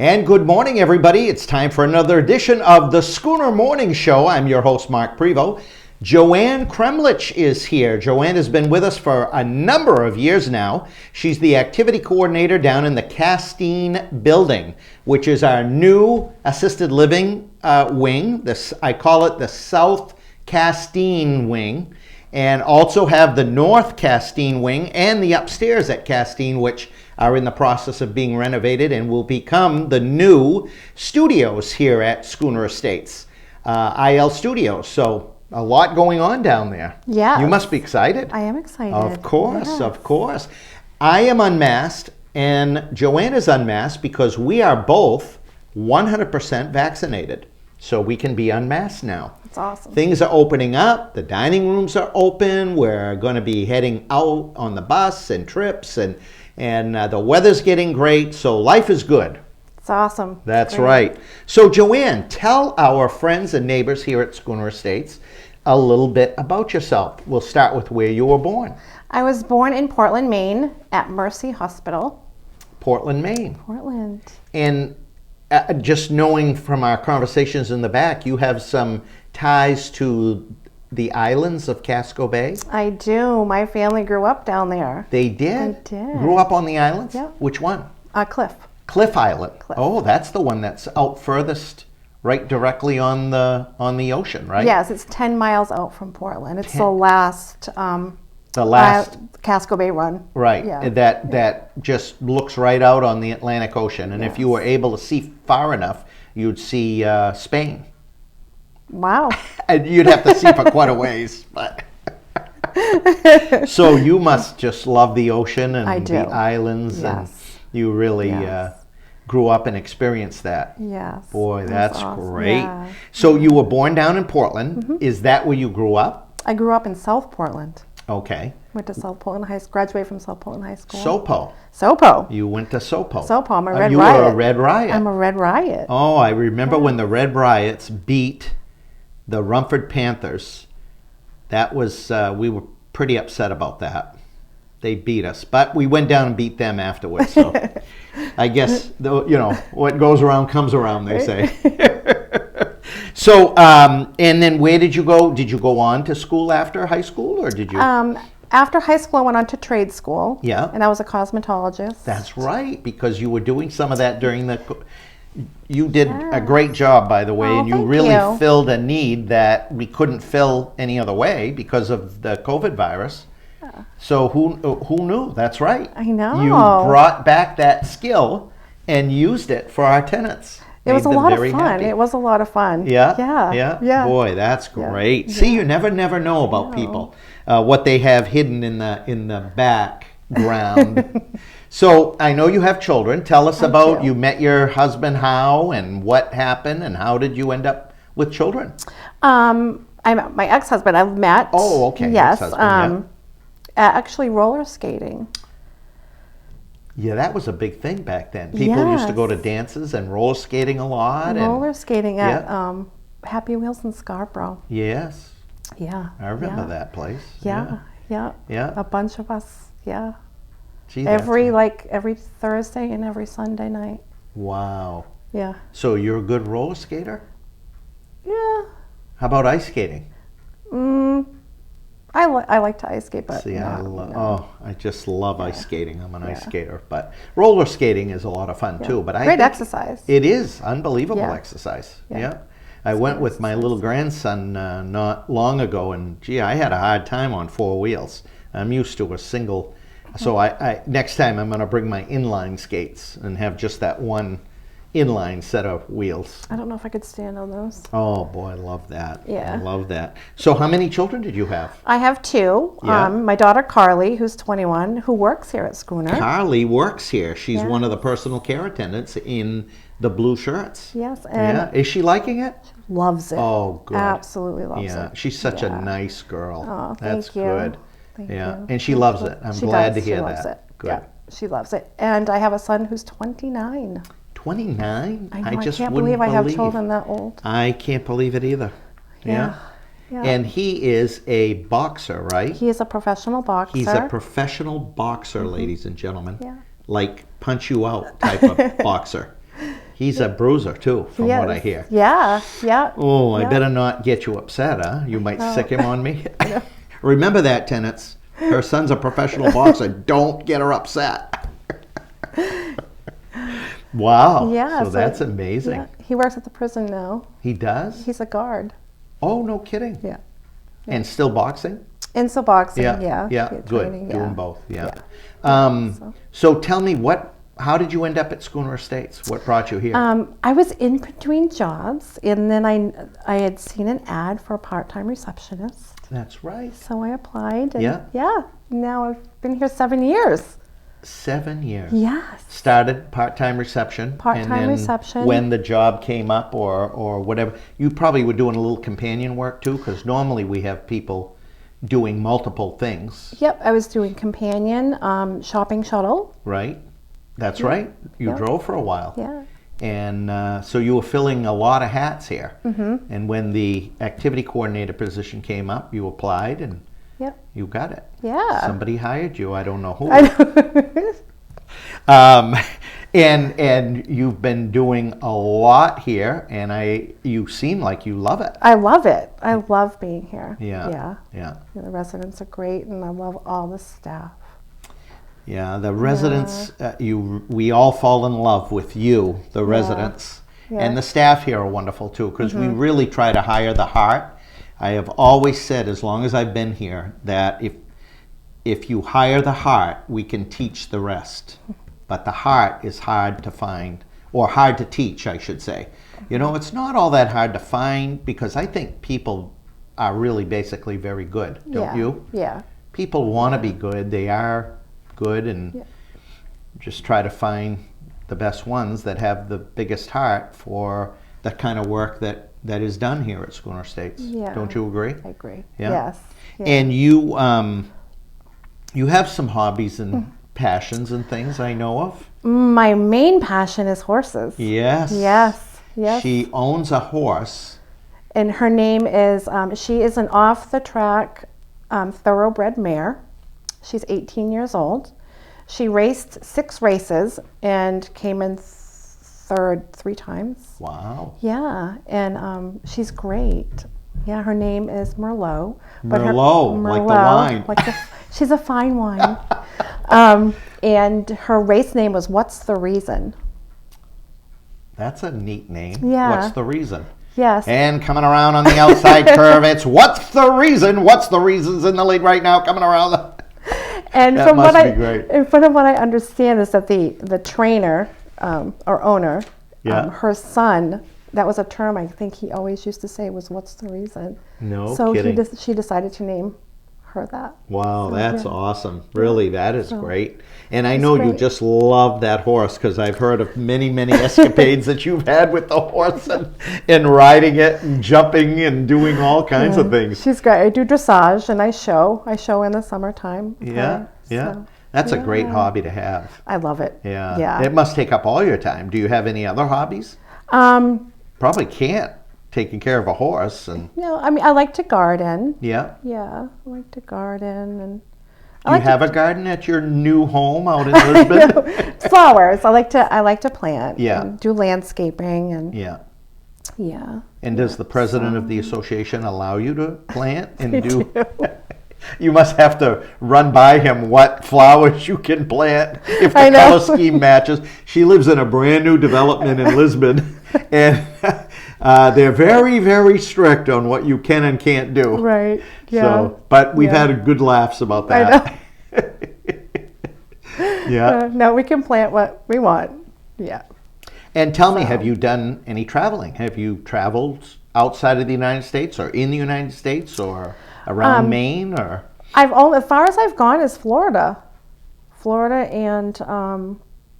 And good morning, everybody. It's time for another edition of the Schooner Morning Show. I'm your host, Mark Prevost. Joanne Kramlich is here. Joanne has been with us for a number of years now. She's the activity coordinator down in the Castine building, which is our new assisted living wing. I call it the South Castine wing, and also have the North Castine wing and the upstairs at Castine, which are in the process of being renovated and will become the new studios here at Schooner Estates, IL Studios. So a lot going on down there. Yeah. You must be excited. I am excited. Of course, yes. Of course. I am unmasked and Joanne is unmasked because we are both 100% vaccinated. So we can be unmasked now. That's awesome. Things are opening up. The dining rooms are open. We're going to be heading out on the bus and trips, and the weather's getting great. So life is good. It's awesome. That's right. So Joanne, tell our friends and neighbors here at Schooner Estates a little bit about yourself. We'll start with where you were born. I was born in Portland, Maine at Mercy Hospital. Portland, Maine. Portland. And just knowing from our conversations in the back, you have some ties to the islands of Casco Bay. I do. My family grew up down there. They did? They did. Grew up on the islands? Yeah. Which one? Cliff. Cliff Island. Cliff. Oh, that's the one that's out furthest, right directly on the ocean, right? Yes, it's 10 miles out from Portland. It's the last Casco Bay run. Right. Yeah. That just looks right out on the Atlantic Ocean. And if you were able to see far enough, you'd see Spain. Wow. And you'd have to see for quite a ways. But so you must just love the ocean and the islands. Yes. And you really grew up and experienced that. Yes. Boy, that's awesome. great. Yeah. So you were born down in Portland. Mm-hmm. Is that where you grew up? I grew up in South Portland. Okay. Went to South Portland High School, graduated from South Portland High School. SoPo. You went to SoPo. SoPo, I'm a Red Riot. You were a Red Riot. I'm a Red Riot. Oh, I remember when the Red Riots beat the Rumford Panthers. That was, we were pretty upset about that. They beat us, but we went down and beat them afterwards. So I guess, what goes around comes around, they say. So, and then where did you go? Did you go on to school after high school, or did you? After high school, I went on to trade school. Yeah. And I was a cosmetologist. That's right, because you were doing some of that during the... You did a great job, by the way, and you really filled a need that we couldn't fill any other way because of the COVID virus. Yeah. So who knew? That's right. I know. You brought back that skill and used it for our tenants. It was a lot of fun. Happy. It was a lot of fun. Yeah? Yeah. Boy, that's great. Yeah. See, you never know about people, what they have hidden in the background. So I know you have children. Tell us about you met your husband how, and what happened, and how did you end up with children? I met my ex-husband. I've met. Oh, okay. Yes. Actually, roller skating. Yeah, that was a big thing back then. People used to go to dances and roller skating a lot. Roller skating at Happy Wheels in Scarborough. Yes. Yeah. I remember that place. Yeah. A bunch of us. Yeah. Gee, every Thursday and every Sunday night. Wow. Yeah. So you're a good roller skater? Yeah. How about ice skating? I like to ice skate, but see, I just love ice skating. I'm an ice skater, but roller skating is a lot of fun too. But great exercise. It is unbelievable exercise. Yeah. I went with my little grandson not long ago, and gee, I had a hard time on four wheels. I'm used to a single. So I next time I'm going to bring my inline skates and have just that one inline set of wheels. I don't know if I could stand on those. Oh boy, I love that. Yeah. I love that. So how many children did you have? I have two. Yeah. My daughter Carly, who's 21, who works here at Schooner. Carly works here. She's one of the personal care attendants in the blue shirts. Yes. And is she liking it? Loves it. Oh, good. Absolutely loves it. Yeah, she's such a nice girl. Oh, That's thank you. good. Thank you. And she loves it. I'm glad to hear that. Loves it. Good. Yeah, she loves it. And I have a son who's 29. 29? I know, I just can't wouldn't believe I have children that old. I can't believe it either. Yeah. And he is a boxer, right? He is a professional boxer. He's a professional boxer, ladies and gentlemen. Yeah. Like punch you out type of boxer. He's a bruiser too, from He what I is. hear. Yeah, yeah. Oh, I Yeah. better not get you upset, huh? You might sick him on me. Remember that, tenants. Her son's a professional boxer. Don't get her upset. Wow. Yeah, So that's amazing. Yeah. He works at the prison now. He does? He's a guard. Oh, no kidding. Yeah. And still boxing? And so boxing, Yeah. yeah. Yeah, good. Training, yeah. Doing both, yeah. So. So tell me, how did you end up at Schooner Estates? What brought you here? I was in between jobs, and then I had seen an ad for a part-time receptionist. That's right. So I applied. And Yeah. Now I've been here 7 years. 7 years. Yes. Started part-time reception. Part-time and then reception. When the job came up or whatever, you probably were doing a little companion work too, because normally we have people doing multiple things. Yep, I was doing companion, shopping shuttle. Right? That's right. You drove for a while. Yeah. And so you were filling a lot of hats here. Mm-hmm. And when the activity coordinator position came up, you applied and you got it. Yeah. Somebody hired you. I don't know who. I And you've been doing a lot here, and you seem like you love it. I love it. I love being here. Yeah. Yeah. The residents are great, and I love all the staff. Yeah, the residents, we all fall in love with you, the residents. Yeah. And the staff here are wonderful too, because we really try to hire the heart. I have always said, as long as I've been here, that if you hire the heart, we can teach the rest. But the heart is hard to find, or hard to teach, I should say. You know, it's not all that hard to find, because I think people are really basically very good, don't you? Yeah. People want to be good. They are good, and just try to find the best ones that have the biggest heart for the kind of work that is done here at Schooner Estates. Yeah. Don't you agree? I agree. Yeah. Yes. Yeah. And you have some hobbies and passions and things I know of. My main passion is horses. Yes. Yes. She owns a horse. And her name is, she is an off-the-track thoroughbred mare. She's 18 years old. She raced 6 races and came in third 3 times. Wow. Yeah, and she's great. Yeah, her name is Merlot. Merlot, like the wine. She's a fine wine. And her race name was What's the Reason? That's a neat name. Yeah. What's the reason? Yes. And coming around on the outside curve, it's What's the Reason? What's the Reason's in the lead right now, coming around the... And that from must what be great. And from what I understand is that the trainer or owner, her son, that was a term I think he always used to say was "What's the reason?" No so kidding. she decided to name her that. Wow, So, that's awesome. Really, that is great. And I it's know you great. just love that horse, because I've heard of many, many escapades that you've had with the horse and riding it and jumping and doing all kinds of things. She's great. I do dressage and I show in the summertime. Yeah. So, That's a great hobby to have. I love it. Yeah. Yeah. It must take up all your time. Do you have any other hobbies? Probably can't. Taking care of a horse and... No, I mean, I like to garden. Yeah. Yeah, I like to garden. And Do you have a garden at your new home out in Lisbon? flowers. I like to plant. Yeah. And do landscaping and Yeah. yeah. And does the president of the association allow you to plant and They do? do. You must have to run by him what flowers you can plant if I the know. color scheme matches. She lives in a brand new development in Lisbon, and they're very, very strict on what you can and can't do. Right. Yeah. So, but we've had good laughs about that. Yeah. No, we can plant what we want. Yeah. And tell me, have you done any traveling? Have you traveled outside of the United States, or in the United States, or around Maine, or? As far as I've gone is Florida and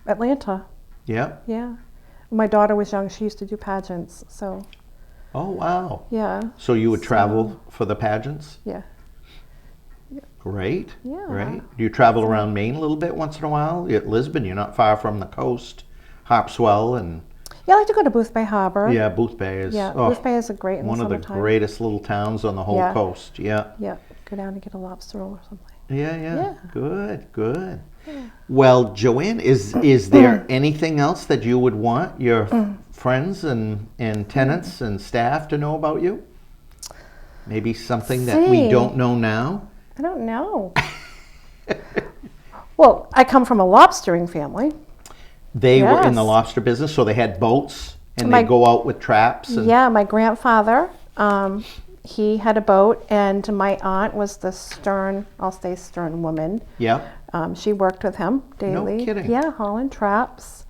Atlanta. Yeah. Yeah. When my daughter was young, she used to do pageants. So Oh, wow. yeah. So you would travel for the pageants? Yeah. Great. Yeah. Great. Do you travel around Maine a little bit once in a while? At Lisbon, you're not far from the coast. Harpswell and... Yeah, I like to go to Booth Bay Harbor. Yeah, Booth Bay is... Yeah, oh, Booth Bay is a great in one the of the summertime. greatest little towns on the whole Yeah. coast. Yeah. Yeah, go down and get a lobster roll or something. Yeah. Yeah. Good. Well, Joanne, is there anything else that you would want your friends and tenants and staff to know about you? Maybe something that we don't know now? I don't know. Well, I come from a lobstering family. They were in the Yes. lobster business, so they had boats and My- they go out with traps. And, Yeah, my grandfather, he had a boat, and my aunt was the stern, I'll say stern woman. yeah. She worked with him daily. kidding. Yeah, hauling traps.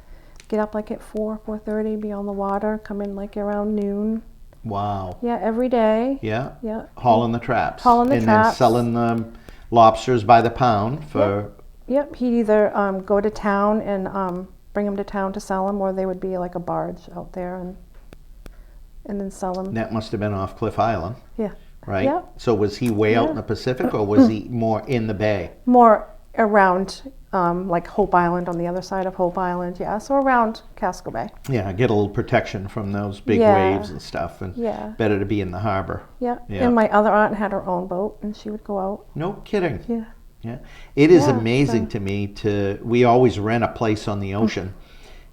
Get up like at 4:30, be on the water, come in like around noon. Wow. Yeah, every day. Yeah. Yeah. Hauling the traps. Hauling the and traps. then selling the lobsters by the pound for. Yep, he'd either go to town and bring them to town to sell them, or they would be like a barge out there and then sell them. That must have been off Cliff Island, Yeah. right? Yep. So was he way out in the Pacific, or was he more in the bay? More around like Hope Island, on the other side of Hope Island. Yeah, so around Casco Bay. Yeah, get a little protection from those big Yeah. waves and stuff, and Yeah. better to be in the harbor. Yeah. Yeah. And my other aunt had her own boat, and she would go out. No kidding. Yeah. Yeah, it is Yeah, amazing so- to me we always rent a place on the ocean,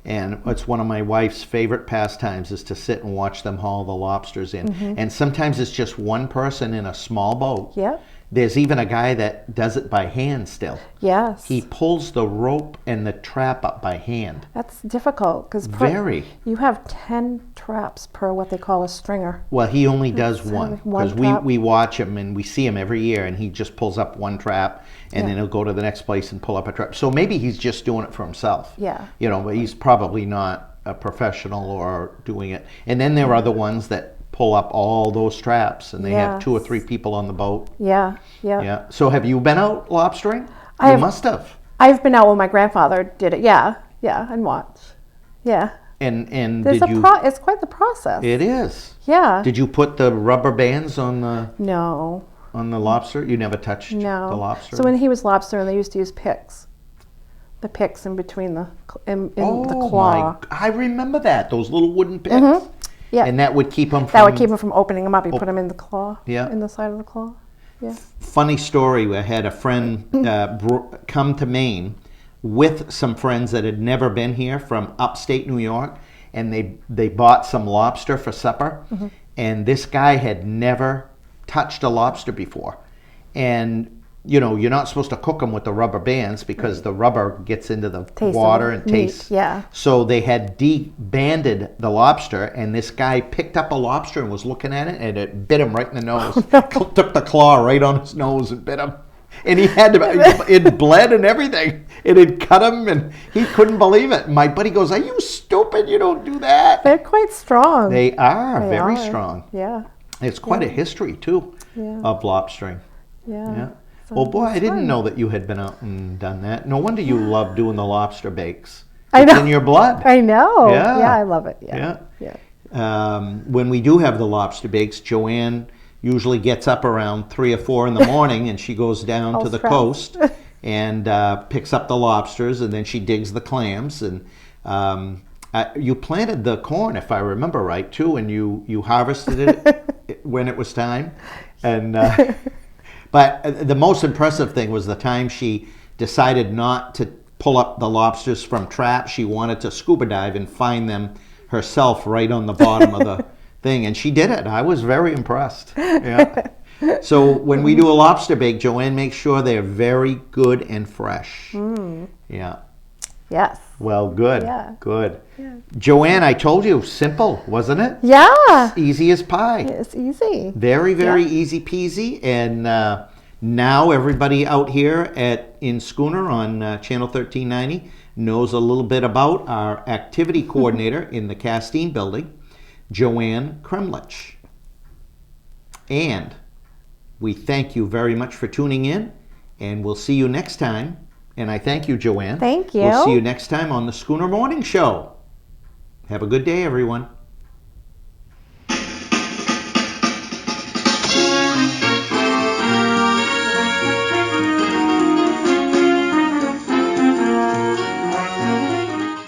and it's one of my wife's favorite pastimes is to sit and watch them haul the lobsters in. And sometimes it's just one person in a small boat. Yep. There's even a guy that does it by hand still. Yes. He pulls the rope and the trap up by hand. That's difficult because Very. you have 10 traps per what they call a stringer. Well, he only does That's one one because trap. we watch him and we see him every year, and he just pulls up one trap, and Yeah. then he'll go to the next place and pull up a trap. So maybe he's just doing it for himself. Yeah. You know, but he's probably not a professional or doing it. And then there are the ones that pull up all those traps, and they have 2 or 3 people on the boat. Yeah. Yeah. Yeah. So have you been out lobstering? I You have- must have. I've been out when my grandfather did it. Yeah. Yeah. And watch. Yeah. And There's did you? it's quite the process. It is. Yeah. Did you put the rubber bands on the No. lobster? You never touched No. the lobster. So when he was lobstering, they used to use picks. The picks in between the the claw. I remember that, those little wooden picks. Yeah. And that would keep them from. That would keep him from opening them up. You put them in the claw. Yeah. In the side of the claw. Yeah. Funny story, I had a friend come to Maine with some friends that had never been here from upstate New York, and they bought some lobster for supper, and this guy had never touched a lobster before. And you know, you're not supposed to cook them with the rubber bands because the rubber gets into the Taste water of and meat, tastes. yeah. So they had de-banded the lobster, and this guy picked up a lobster and was looking at it, and it bit him right in the nose. Took the claw right on his nose and bit him. And he had to, it bled and everything. It had cut him, and he couldn't believe it. My buddy goes, "Are you stupid? You don't do that." They're quite strong. They are They very are. strong. Yeah. It's quite a history, too, Yeah. of lobstering. Yeah. Yeah. So Well, boy, I it's didn't fun. know that you had been out and done that. No wonder you love doing the lobster bakes. I It's know. in your blood. I know. Yeah. Yeah, I love it. Yeah. Yeah. Yeah. When we do have the lobster bakes, Joanne usually gets up around 3 or 4 in the morning, and she goes down All to the stressed. coast and picks up the lobsters, and then she digs the clams. And you planted the corn, if I remember right, too, and you harvested it when it was time. And but the most impressive thing was the time she decided not to pull up the lobsters from traps. She wanted to scuba dive and find them herself right on the bottom of the thing, and she did it. I was very impressed. Yeah. So when we do a lobster bake, Joanne makes sure they're very good and fresh. Yeah. Yes. Well, good. Yeah. Good. Joanne, I told you, simple, wasn't it? Yeah. Easy as pie. It's easy. Very, very easy peasy. And now everybody out here in Schooner on Channel 1390 knows a little bit about our activity coordinator in the Castine building, Joanne Kramlich. And we thank you very much for tuning in, and we'll see you next time. And I thank you, Joanne. Thank you. We'll see you next time on the Schooner Morning Show. Have a good day, everyone.